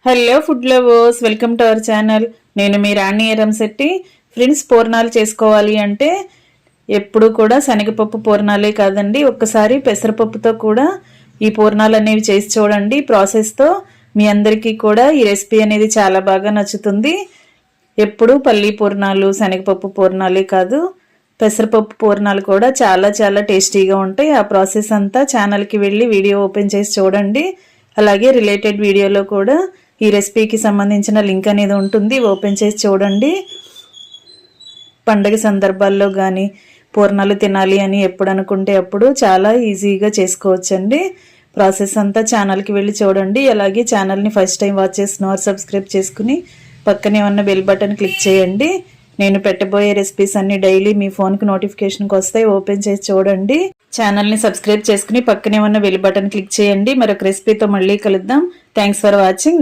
Hello food lovers, welcome to our channel. నేను మీ రాణి Eramsetti. Friends, పూర్ణాలు చేసుకోవాలి అంటే ఎప్పుడు కూడా శనగపప్పు పూర్ణాలే కాదండి, ఒక్కసారి పెసరపప్పుతో కూడా ఈ పూర్ణాలు అనేవి చేసి చూడండి. ప్రాసెస్తో మీ అందరికీ కూడా ఈ రెసిపీ అనేది చాలా బాగా నచ్చుతుంది. ఎప్పుడు పల్లి పూర్ణాలు శనగపప్పు పూర్ణాలే కాదు, పెసరపప్పు పూర్ణాలు కూడా చాలా చాలా టేస్టీగా ఉంటాయి. ఆ ప్రాసెస్ అంతా ఛానల్కి వెళ్ళి వీడియో ఓపెన్ చేసి చూడండి. అలాగే రిలేటెడ్ వీడియోలో కూడా ఈ రెసిపీకి సంబంధించిన లింక్ అనేది ఉంటుంది, ఓపెన్ చేసి చూడండి. పండగ సందర్భాల్లో కానీ పూర్ణాలు తినాలి అని ఎప్పుడు అనుకుంటే అప్పుడు చాలా ఈజీగా చేసుకోవచ్చండి. ప్రాసెస్ అంతా ఛానల్కి వెళ్ళి చూడండి. అలాగే ఛానల్ని ఫస్ట్ టైం వాచ్ చేసిన వారు సబ్స్క్రైబ్ చేసుకుని పక్కనే ఉన్న బెల్ బటన్ క్లిక్ చేయండి. నేను పెట్టబోయే రెసిపీస్ అన్ని డైలీ మీ ఫోన్కి నోటిఫికేషన్కి వస్తాయి, ఓపెన్ చేసి చూడండి. ఛానల్ని సబ్స్క్రైబ్ చేసుకుని పక్కనే ఉన్న బెల్ బటన్ క్లిక్ చేయండి. మరొక రెసిపీతో మళ్ళీ కలుద్దాం. Thanks for watching.